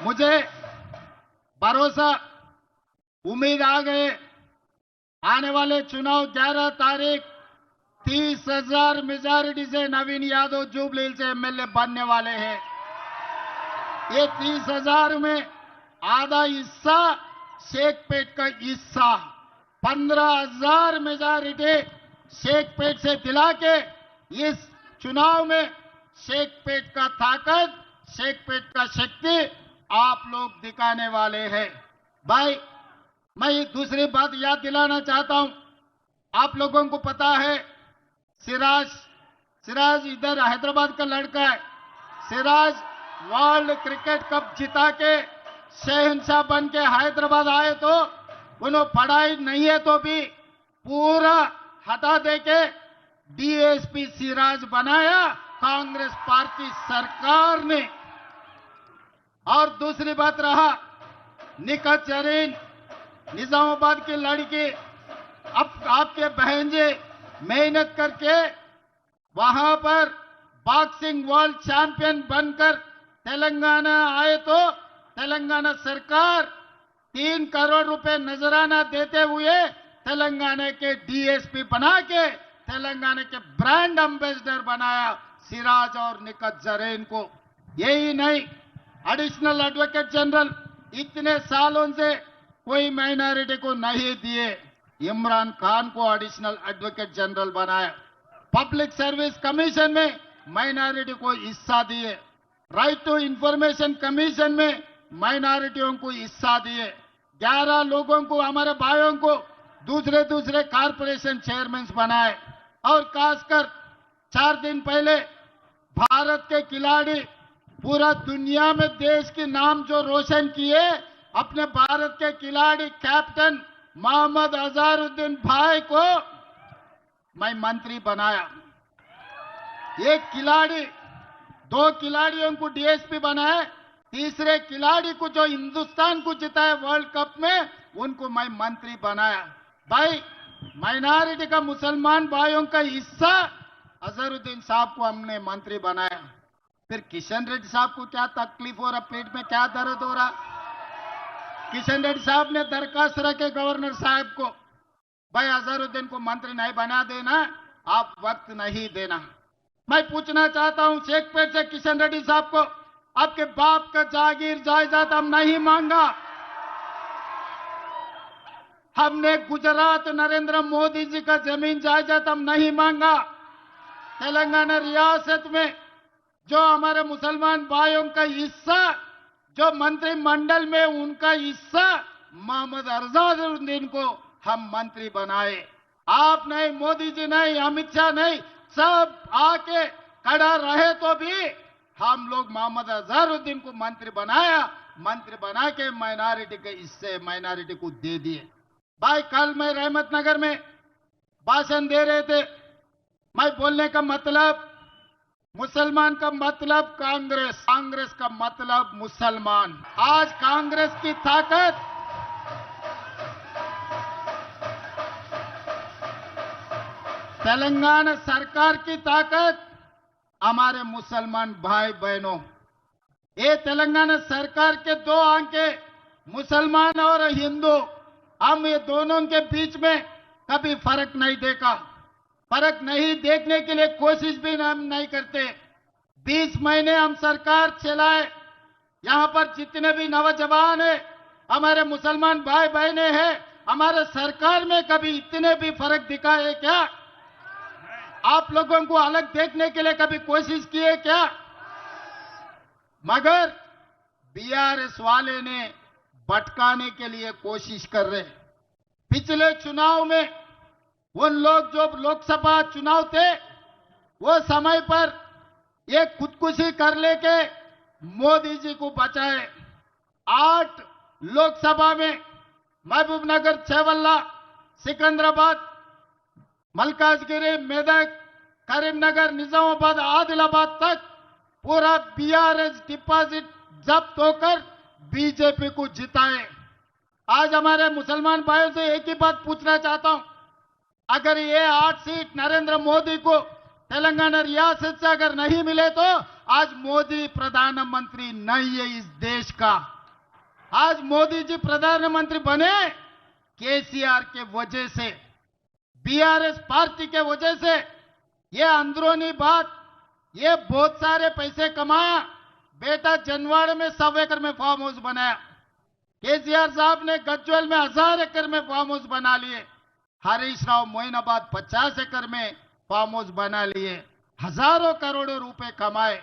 मुझे भरोसा उम्मीद आ गए आने वाले चुनाव 11 तारीख 30,000 मेजॉरिटी से नवीन यादव जुबली से एमएलए बनने वाले हैं। ये 30,000 में आधा हिस्सा शेखपेट का हिस्सा 15,000 मेजॉरिटी शेखपेट से दिला के इस चुनाव में शेखपेट का ताकत, शेखपेट का शक्ति आप लोग दिखाने वाले हैं। भाई, मैं एक दूसरी बात याद दिलाना चाहता हूं। आप लोगों को पता है सिराज इधर हैदराबाद का लड़का है। सिराज वर्ल्ड क्रिकेट कप जिता के शहंशाह बन के हैदराबाद आए तो उन्होंने पढ़ाई नहीं है तो भी पूरा हटा दे के डीएसपी सिराज बनाया कांग्रेस पार्टी सरकार ने। और दूसरी बात रहा निकत जरीन, निजामाबाद की लड़की, अब आपके बहनजी मेहनत करके वहां पर बॉक्सिंग वर्ल्ड चैंपियन बनकर तेलंगाना आए तो तेलंगाना सरकार 3 करोड़ रुपए नजराना देते हुए तेलंगाना के डीएसपी बना के तेलंगाना के ब्रांड एम्बेसडर बनाया सिराज और निकत जरीन को। यही नहीं, एडिशनल एडवोकेट जनरल इतने सालों से कोई माइनॉरिटी को नहीं दिए, इमरान खान को एडिशनल एडवोकेट जनरल बनाया। पब्लिक सर्विस कमीशन में माइनॉरिटी को हिस्सा दिए, राइट टू इंफॉर्मेशन कमीशन में माइनॉरिटियों को हिस्सा दिए। 11 लोगों को, हमारे भाइयों को दूसरे कारपोरेशन चेयरमैन बनाए। और खासकर 4 दिन पहले भारत के खिलाड़ी पूरा दुनिया में देश के नाम जो रोशन किए, अपने भारत के खिलाड़ी कैप्टन मोहम्मद अजहरुद्दीन भाई को मैं मंत्री बनाया। एक खिलाड़ी, 2 खिलाड़ियों को डीएसपी बनाया, तीसरे खिलाड़ी को जो हिंदुस्तान को जिताया वर्ल्ड कप में उनको मैं मंत्री बनाया। भाई, माइनॉरिटी का मुसलमान भाइयों का हिस्सा अजहरुद्दीन साहब को हमने मंत्री बनाया। फिर किशन रेड्डी साहब को क्या तकलीफ हो रहा, पेट में क्या दर्द हो रहा? किशन रेड्डी साहब ने दरखास्त रखे गवर्नर साहब को, भाई अजहरुद्दीन को मंत्री नहीं बना देना, आप वक्त नहीं देना। मैं पूछना चाहता हूं शेखपेट से किशन रेड्डी साहब को, आपके बाप का जागीर जायदाद हम नहीं मांगा। हमने गुजरात नरेंद्र मोदी जी का जमीन जायदाद हम नहीं मांगा। तेलंगाना रियासत में जो हमारे मुसलमान भाइयों का हिस्सा, जो मंत्रिमंडल में उनका हिस्सा, मोहम्मद अजहरुद्दीन को हम मंत्री बनाए। आप नहीं, मोदी जी नहीं, अमित शाह नहीं, सब आके खड़ा रहे तो भी हम लोग मोहम्मद अजहरुद्दीन को मंत्री बनाया। मंत्री बना के माइनॉरिटी के हिस्से माइनॉरिटी को दे दिए। भाई, कल मैं रहमतनगर में भाषण दे रहे थे। मैं बोलने का मतलब, मुसलमान का मतलब कांग्रेस, कांग्रेस का मतलब मुसलमान। आज कांग्रेस की ताकत तेलंगाना सरकार की ताकत हमारे मुसलमान भाई बहनों, ये तेलंगाना सरकार के 2 आंखें, मुसलमान और हिंदू, हम ये दोनों के बीच में कभी फर्क नहीं देखा। फर्क नहीं देखने के लिए कोशिश भी हम नहीं करते। 20 महीने हम सरकार चलाए, यहां पर जितने भी नौजवान हैं, हमारे मुसलमान भाई बहने हैं, हमारे सरकार में कभी इतने भी फर्क दिखाए क्या? आप लोगों को अलग देखने के लिए कभी कोशिश किए क्या? मगर बीआरएस वाले ने भटकाने के लिए कोशिश कर रहे। पिछले चुनाव में उन लोग जो लोकसभा चुनाव थे, वो समय पर ये खुदकुशी कर लेके मोदी जी को बचाए। 8 लोकसभा में महबूबनगर, चेवल्ला, सिकंदराबाद, मलकाजगिरी, मेदक, करीमनगर, निजामाबाद, आदिलाबाद तक पूरा बीआरएस डिपॉजिट जब्त होकर बीजेपी को जिताए। आज हमारे मुसलमान भाइयों से एक ही बात पूछना चाहता हूं, अगर ये 8 सीट नरेंद्र मोदी को तेलंगाना रियासत से अगर नहीं मिले तो आज मोदी प्रधानमंत्री नहीं है इस देश का। आज मोदी जी प्रधानमंत्री बने केसीआर के वजह से, बीआरएस पार्टी के वजह से। ये अंदरूनी बात, ये बहुत सारे पैसे कमाया, बेटा जनवाड़े में 100 एकड़ में फार्म हाउस बनाया, केसीआर साहब ने गज्वेल में 1000 एकड़ में फार्म हाउस बना लिए, हरीश राव मोइनाबाद 50 एकड़ में फार्म हाउस बना लिए, हजारों करोड़ों रुपए कमाए।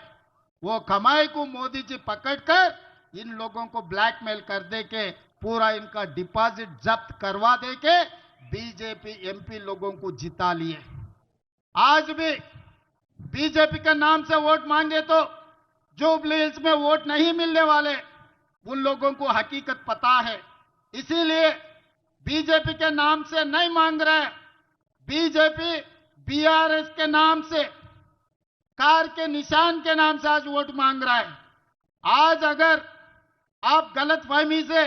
वो कमाई को मोदी जी पकड़कर इन लोगों को ब्लैकमेल कर दे के पूरा इनका डिपॉजिट जब्त करवा दे के बीजेपी एमपी लोगों को जिता लिए। आज भी बीजेपी के नाम से वोट मांगे तो जुबली हिल्स में वोट नहीं मिलने वाले, उन लोगों को हकीकत पता है। इसीलिए बीजेपी के नाम से नहीं मांग रहे, बीजेपी बीआरएस के नाम से, कार के निशान के नाम से आज वोट मांग रहा है। आज अगर आप गलतफहमी से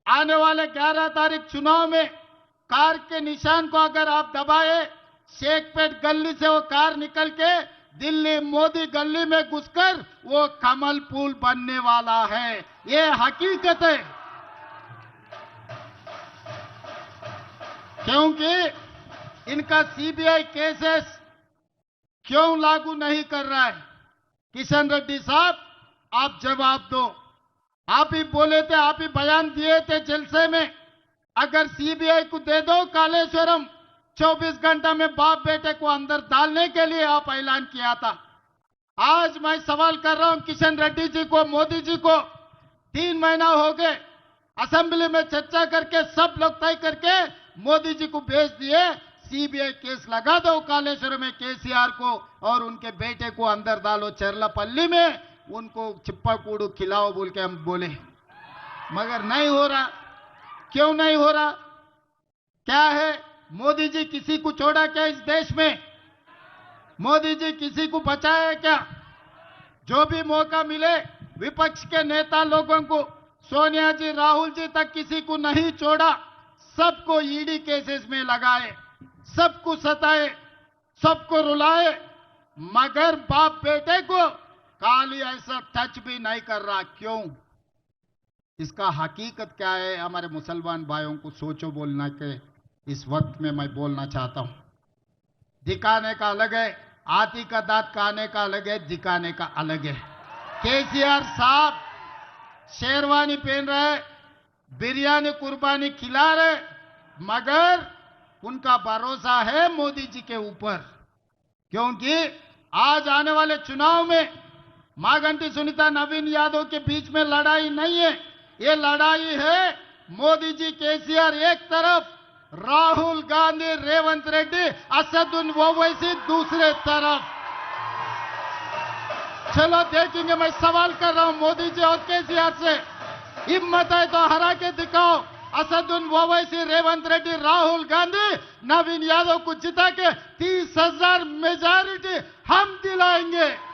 आने वाले 11 तारीख चुनाव में कार के निशान को अगर आप दबाए, शेखपेट गली से वो कार निकल के दिल्ली मोदी गली में घुसकर वो कमल पुल बनने वाला है, ये हकीकत है। क्योंकि इनका सीबीआई केसेस क्यों लागू नहीं कर रहा है? किशन रेड्डी साहब, आप जवाब दो। आप ही बोले थे, आप ही बयान दिए थे जलसे में, अगर सीबीआई को दे दो कालेश्वरम, 24 घंटा में बाप बेटे को अंदर डालने के लिए आप ऐलान किया था। आज मैं सवाल कर रहा हूं किशन रेड्डी जी को, मोदी जी को, 3 महीना हो गए, असेंबली में चर्चा करके सब लोग तय करके मोदी जी को भेज दिए, सीबीआई केस लगा दो कालेश्वर में केसीआर को और उनके बेटे को अंदर डालो चरलापल्ली में, उनको चिप्पा कूड़ू खिलाओ बोल के हम बोले, मगर नहीं हो रहा। क्यों नहीं हो रहा? क्या है? मोदी जी किसी को छोड़ा क्या इस देश में? मोदी जी किसी को बचाया क्या? जो भी मौका मिले विपक्ष के नेता लोगों को, सोनिया जी, राहुल जी तक किसी को नहीं छोड़ा, सबको ईडी केसेस में लगाए, सबको सताए, सबको रुलाए, मगर बाप बेटे को काली ऐसा टच भी नहीं कर रहा। क्यों? इसका हकीकत क्या है? हमारे मुसलमान भाइयों को सोचो बोलना के इस वक्त में मैं बोलना चाहता हूं। दिखाने का अलग है, हाथी का दांत खाने का अलग है, दिखाने का अलग है। केसीआर साहब शेरवानी पहन रहे, बिरयानी कुर्बानी खिला रहे, मगर उनका भरोसा है मोदी जी के ऊपर, क्योंकि आज आने वाले चुनाव में माघंटी सुनीता नवीन यादव के बीच में लड़ाई नहीं है, ये लड़ाई है मोदी जी केसीआर एक तरफ, राहुल गांधी रेवंत रेड्डी असदुद्दीन ओवैसी दूसरे तरफ। चलो देखेंगे। मैं सवाल कर रहा हूं मोदी जी और केसीआर से, हिम्मत है तो हरा के दिखाओ, असदुद्दीन ओवैसी, रेवंत रेड्डी, राहुल गांधी, नवीन यादव को जिता के 30,000 मेजॉरिटी हम दिलाएंगे।